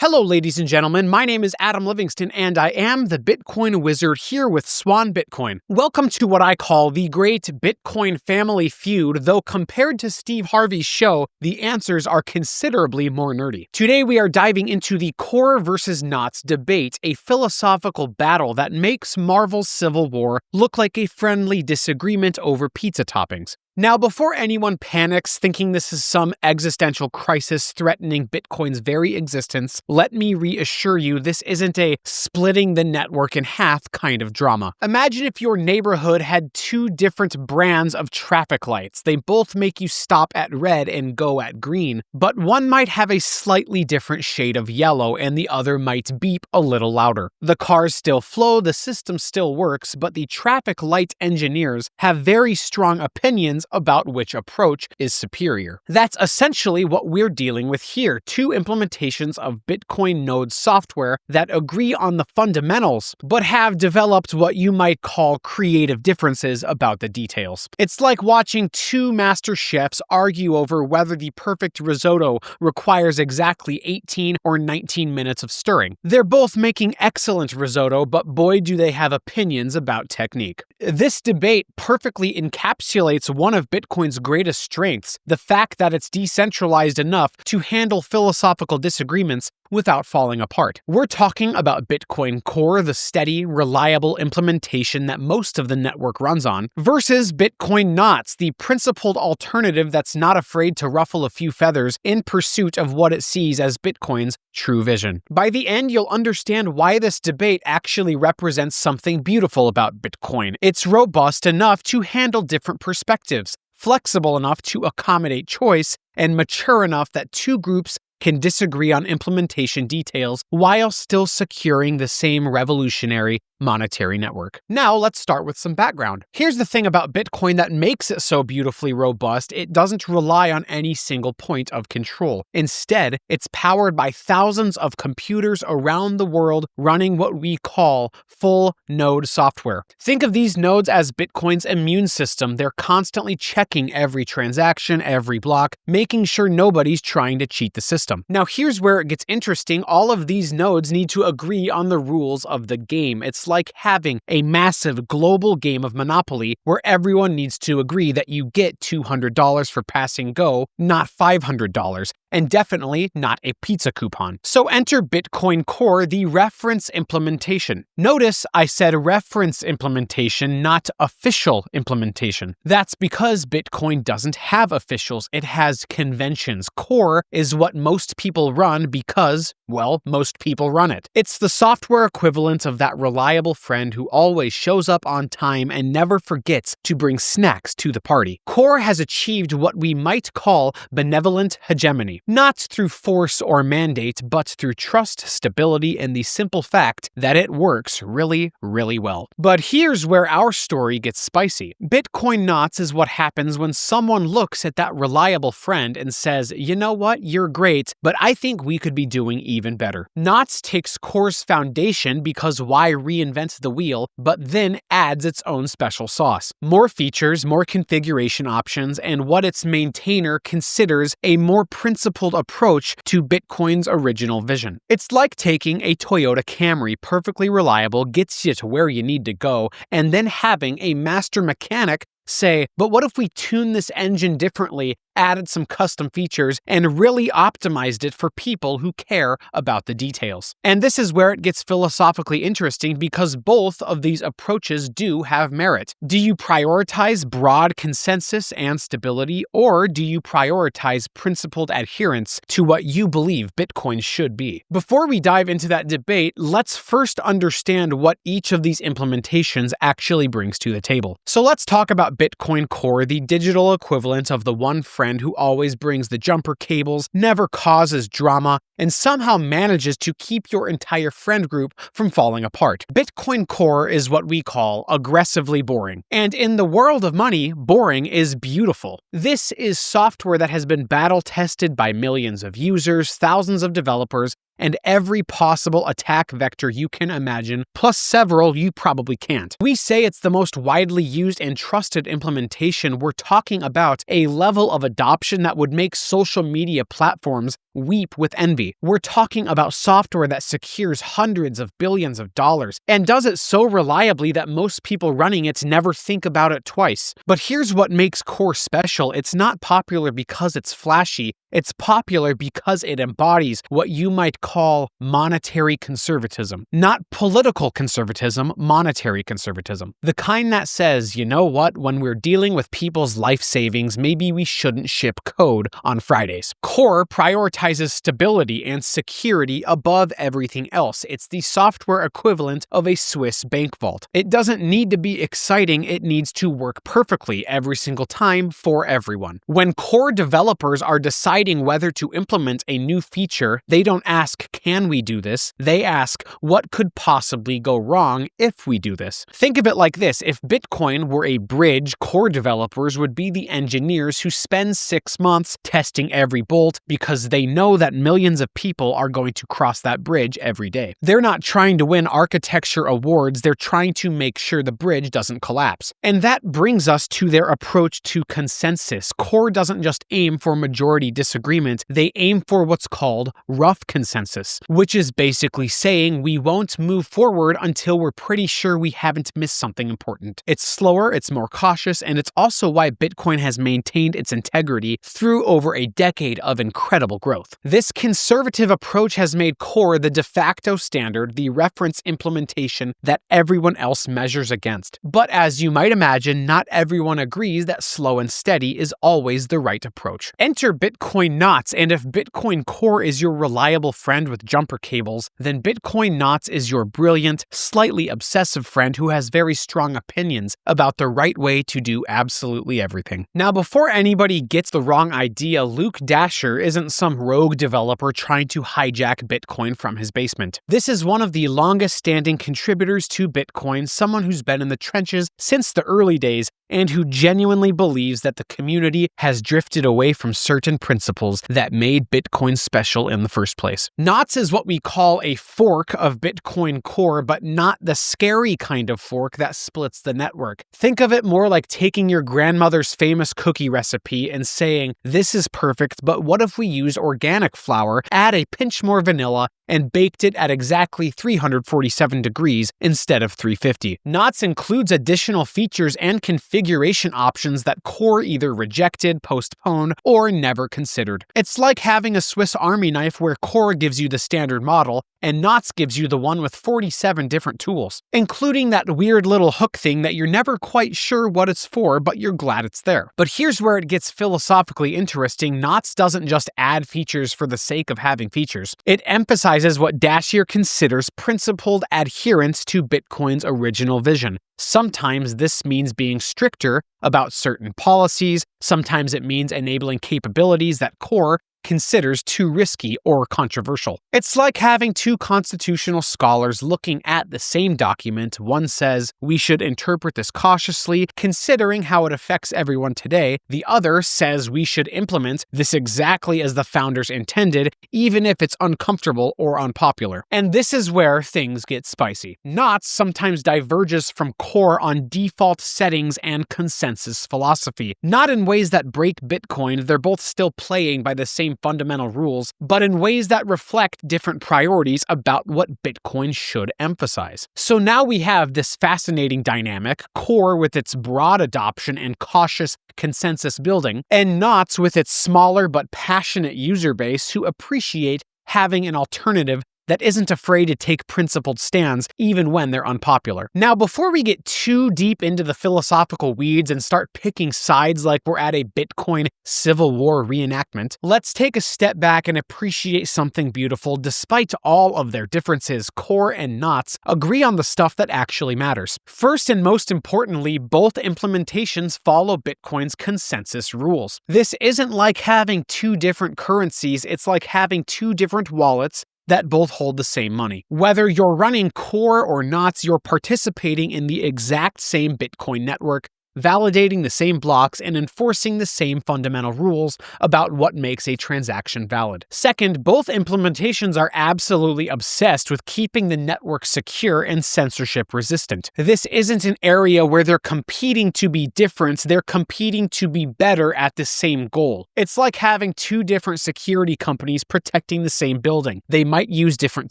Hello, ladies and gentlemen. My name is Adam Livingston, and I am the Bitcoin Wizard here with Swan Bitcoin. Welcome to what I call the great Bitcoin family feud, though compared to Steve Harvey's show, the answers are considerably more nerdy. Today, we are diving into the core versus knots debate, a philosophical battle that makes Marvel's Civil War look like a friendly disagreement over pizza toppings. Now, before anyone panics thinking this is some existential crisis threatening Bitcoin's very existence, let me reassure you this isn't a splitting the network in half kind of drama. Imagine if your neighborhood had two different brands of traffic lights. They both make you stop at red and go at green, but one might have a slightly different shade of yellow and the other might beep a little louder. The cars still flow, the system still works, but the traffic light engineers have very strong opinions about which approach is superior. That's essentially what we're dealing with here, two implementations of Bitcoin node software that agree on the fundamentals, but have developed what you might call creative differences about the details. It's like watching two master chefs argue over whether the perfect risotto requires exactly 18 or 19 minutes of stirring. They're both making excellent risotto, but boy do they have opinions about technique. This debate perfectly encapsulates one of Bitcoin's greatest strengths, the fact that it's decentralized enough to handle philosophical disagreements without falling apart. We're talking about Bitcoin Core, the steady, reliable implementation that most of the network runs on, versus Bitcoin Knots, the principled alternative that's not afraid to ruffle a few feathers in pursuit of what it sees as Bitcoin's true vision. By the end, you'll understand why this debate actually represents something beautiful about Bitcoin. It's robust enough to handle different perspectives, flexible enough to accommodate choice, and mature enough that two groups can disagree on implementation details while still securing the same revolutionary monetary network. Now, let's start with some background. Here's the thing about Bitcoin that makes it so beautifully robust: it doesn't rely on any single point of control. Instead, it's powered by thousands of computers around the world running what we call full node software. Think of these nodes as Bitcoin's immune system. They're constantly checking every transaction, every block, making sure nobody's trying to cheat the system. Now, here's where it gets interesting. All of these nodes need to agree on the rules of the game. It's like having a massive global game of Monopoly where everyone needs to agree that you get $200 for passing go, not $500, and definitely not a pizza coupon. So enter Bitcoin Core, the reference implementation. Notice I said reference implementation, not official implementation. That's because Bitcoin doesn't have officials, it has conventions. Core is what most people run because, well, most people run it. It's the software equivalent of that reliable friend who always shows up on time and never forgets to bring snacks to the party. Core has achieved what we might call benevolent hegemony, not through force or mandate, but through trust, stability, and the simple fact that it works really, really well. But here's where our story gets spicy. Bitcoin Knots is what happens when someone looks at that reliable friend and says, you know what, you're great, but I think we could be doing even better. Knots takes Core's foundation, because why reinvent the wheel, but then adds its own special sauce. More features, more configuration options, and what its maintainer considers a more principled approach to Bitcoin's original vision. It's like taking a Toyota Camry, perfectly reliable, gets you to where you need to go, and then having a master mechanic say, but what if we tune this engine differently, added some custom features, and really optimized it for people who care about the details? And this is where it gets philosophically interesting, because both of these approaches do have merit. Do you prioritize broad consensus and stability, or do you prioritize principled adherence to what you believe Bitcoin should be? Before we dive into that debate, let's first understand what each of these implementations actually brings to the table. So let's talk about Bitcoin Core, the digital equivalent of the one friend who always brings the jumper cables, never causes drama, and somehow manages to keep your entire friend group from falling apart. Bitcoin Core is what we call aggressively boring. And in the world of money, boring is beautiful. This is software that has been battle tested by millions of users, thousands of developers, and every possible attack vector you can imagine, plus several you probably can't. We say it's the most widely used and trusted implementation. We're talking about a level of adoption that would make social media platforms weep with envy. We're talking about software that secures hundreds of billions of dollars and does it so reliably that most people running it never think about it twice. But here's what makes Core special. It's not popular because it's flashy. It's popular because it embodies what you might call monetary conservatism. Not political conservatism, monetary conservatism. The kind that says, you know what, when we're dealing with people's life savings, maybe we shouldn't ship code on Fridays. Core prioritizes stability and security above everything else. It's the software equivalent of a Swiss bank vault. It doesn't need to be exciting, it needs to work perfectly every single time for everyone. When Core developers are deciding whether to implement a new feature, they don't ask, can we do this? They ask, what could possibly go wrong if we do this? Think of it like this. If Bitcoin were a bridge, Core developers would be the engineers who spend 6 months testing every bolt because they know that millions of people are going to cross that bridge every day. They're not trying to win architecture awards, they're trying to make sure the bridge doesn't collapse. And that brings us to their approach to consensus. Core doesn't just aim for majority disagreement, they aim for what's called rough consensus, which is basically saying we won't move forward until we're pretty sure we haven't missed something important. It's slower, it's more cautious, and it's also why Bitcoin has maintained its integrity through over a decade of incredible growth. This conservative approach has made Core the de facto standard, the reference implementation that everyone else measures against. But as you might imagine, not everyone agrees that slow and steady is always the right approach. Enter Bitcoin Knots, and if Bitcoin Core is your reliable friend with jumper cables, then Bitcoin Knots is your brilliant, slightly obsessive friend who has very strong opinions about the right way to do absolutely everything. Now, before anybody gets the wrong idea, Luke Dasher isn't some rogue developer trying to hijack Bitcoin from his basement. This is one of the longest-standing contributors to Bitcoin, someone who's been in the trenches since the early days and who genuinely believes that the community has drifted away from certain principles that made Bitcoin special in the first place. Knots is what we call a fork of Bitcoin Core, but not the scary kind of fork that splits the network. Think of it more like taking your grandmother's famous cookie recipe and saying, this is perfect, but what if we use organic flour, add a pinch more vanilla, and baked it at exactly 347 degrees instead of 350. Knots includes additional features and configuration options that Core either rejected, postponed, or never considered. It's like having a Swiss Army knife where Core gives you the standard model and Knots gives you the one with 47 different tools, including that weird little hook thing that you're never quite sure what it's for, but you're glad it's there. But here's where it gets philosophically interesting. Knots doesn't just add features for the sake of having features. It emphasizes what Dashier considers principled adherence to Bitcoin's original vision. Sometimes this means being stricter about certain policies, sometimes it means enabling capabilities that Core considers too risky or controversial. It's like having two constitutional scholars looking at the same document. One says, we should interpret this cautiously, considering how it affects everyone today. The other says we should implement this exactly as the founders intended, even if it's uncomfortable or unpopular. And this is where things get spicy. Knots sometimes diverges from Core on default settings and consensus philosophy. Not in ways that break Bitcoin, they're both still playing by the same fundamental rules, but in ways that reflect different priorities about what Bitcoin should emphasize. So now we have this fascinating dynamic, Core with its broad adoption and cautious consensus building, and Knots with its smaller but passionate user base who appreciate having an alternative that isn't afraid to take principled stands even when they're unpopular. Now, before we get too deep into the philosophical weeds and start picking sides like we're at a Bitcoin Civil War reenactment, let's take a step back and appreciate something beautiful. Despite all of their differences, Core and Knots agree on the stuff that actually matters. First and most importantly, both implementations follow Bitcoin's consensus rules. This isn't like having two different currencies, it's like having two different wallets that both hold the same money. Whether you're running Core or Knots, you're participating in the exact same Bitcoin network, validating the same blocks and enforcing the same fundamental rules about what makes a transaction valid. Second, both implementations are absolutely obsessed with keeping the network secure and censorship resistant. This isn't an area where they're competing to be different, they're competing to be better at the same goal. It's like having two different security companies protecting the same building. They might use different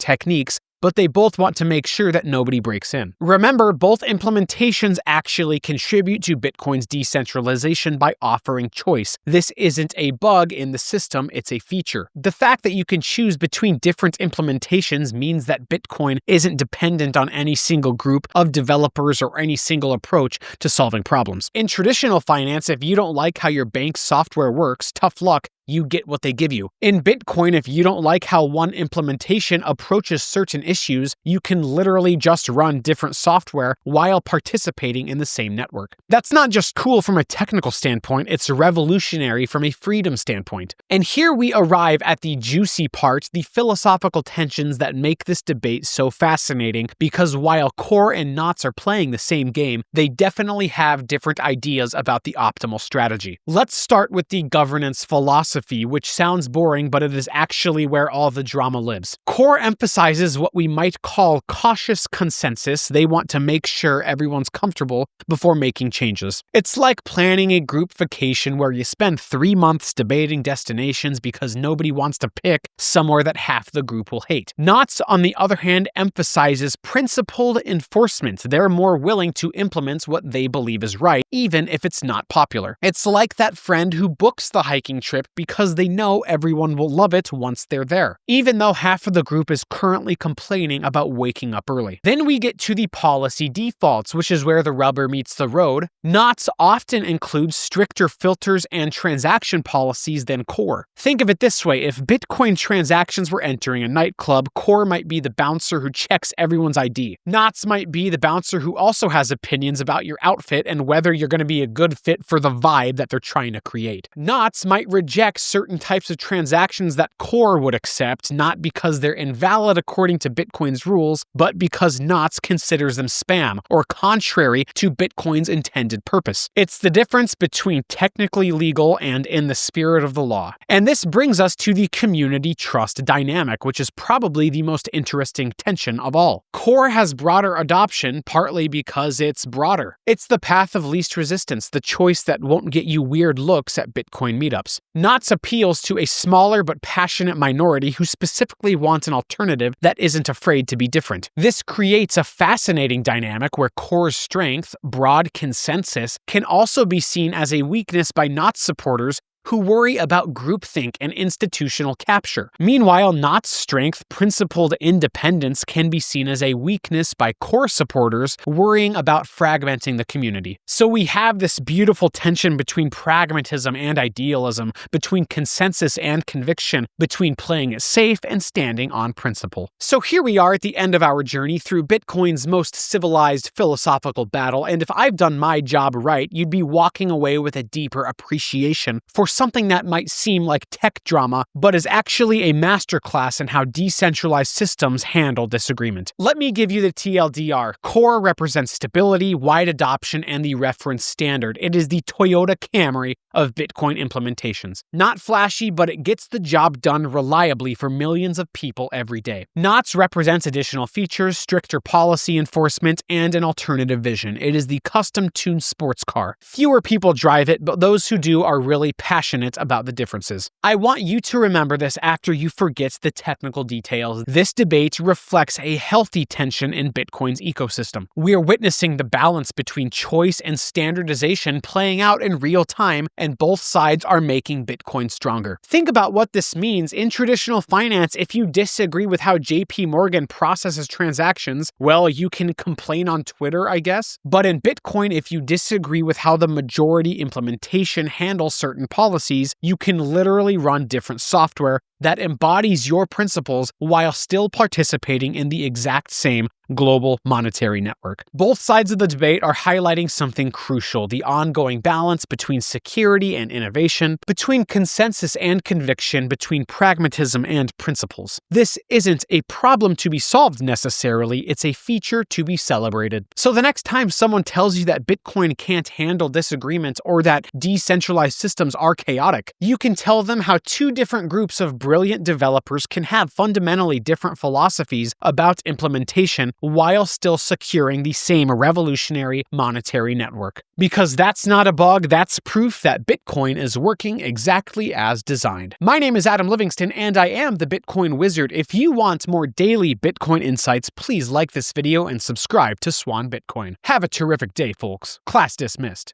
techniques, but they both want to make sure that nobody breaks in. Remember, both implementations actually contribute to Bitcoin's decentralization by offering choice. This isn't a bug in the system, it's a feature. The fact that you can choose between different implementations means that Bitcoin isn't dependent on any single group of developers or any single approach to solving problems. In traditional finance, if you don't like how your bank's software works, tough luck. You get what they give you. In Bitcoin, if you don't like how one implementation approaches certain issues, you can literally just run different software while participating in the same network. That's not just cool from a technical standpoint, it's revolutionary from a freedom standpoint. And here we arrive at the juicy part, the philosophical tensions that make this debate so fascinating, because while Core and Knots are playing the same game, they definitely have different ideas about the optimal strategy. Let's start with the governance philosophy, which sounds boring, but it is actually where all the drama lives. Core emphasizes what we might call cautious consensus. They want to make sure everyone's comfortable before making changes. It's like planning a group vacation where you spend 3 months debating destinations because nobody wants to pick somewhere that half the group will hate. Knots, on the other hand, emphasizes principled enforcement. They're more willing to implement what they believe is right, even if it's not popular. It's like that friend who books the hiking trip because they know everyone will love it once they're there, even though half of the group is currently complaining about waking up early. Then we get to the policy defaults, which is where the rubber meets the road. Knots often includes stricter filters and transaction policies than Core. Think of it this way, if Bitcoin transactions were entering a nightclub, Core might be the bouncer who checks everyone's ID. Knots might be the bouncer who also has opinions about your outfit and whether you're going to be a good fit for the vibe that they're trying to create. Knots might reject certain types of transactions that Core would accept, not because they're invalid according to Bitcoin's rules, but because Knots considers them spam or contrary to Bitcoin's intended purpose. It's the difference between technically legal and in the spirit of the law. And this brings us to the community trust dynamic, which is probably the most interesting tension of all. Core has broader adoption, partly because it's broader. It's the path of least resistance, the choice that won't get you weird looks at Bitcoin meetups. Knots appeals to a smaller but passionate minority who specifically want an alternative that isn't afraid to be different. This creates a fascinating dynamic where Core's strength, broad consensus, can also be seen as a weakness by Knots supporters who worry about groupthink and institutional capture. Meanwhile, Knots' strength, principled independence, can be seen as a weakness by Core supporters worrying about fragmenting the community. So we have this beautiful tension between pragmatism and idealism, between consensus and conviction, between playing it safe and standing on principle. So here we are at the end of our journey through Bitcoin's most civilized philosophical battle, and if I've done my job right, you'd be walking away with a deeper appreciation for something that might seem like tech drama, but is actually a masterclass in how decentralized systems handle disagreement. Let me give you the TLDR. Core represents stability, wide adoption, and the reference standard. It is the Toyota Camry of Bitcoin implementations. Not flashy, but it gets the job done reliably for millions of people every day. Knots represents additional features, stricter policy enforcement, and an alternative vision. It is the custom-tuned sports car. Fewer people drive it, but those who do are really passionate about the differences. I want you to remember this after you forget the technical details. This debate reflects a healthy tension in Bitcoin's ecosystem. We are witnessing the balance between choice and standardization playing out in real time, and both sides are making Bitcoin stronger. Think about what this means. In traditional finance, if you disagree with how JP Morgan processes transactions, well, you can complain on Twitter, I guess. But in Bitcoin, if you disagree with how the majority implementation handles certain policies, you can literally run different software that embodies your principles while still participating in the exact same global monetary network. Both sides of the debate are highlighting something crucial: the ongoing balance between security and innovation, between consensus and conviction, between pragmatism and principles. This isn't a problem to be solved necessarily, it's a feature to be celebrated. So the next time someone tells you that Bitcoin can't handle disagreement or that decentralized systems are chaotic, you can tell them how two different groups of brilliant developers can have fundamentally different philosophies about implementation while still securing the same revolutionary monetary network. Because that's not a bug, that's proof that Bitcoin is working exactly as designed. My name is Adam Livingston, and I am the Bitcoin Wizard. If you want more daily Bitcoin insights, please like this video and subscribe to Swan Bitcoin. Have a terrific day, folks. Class dismissed.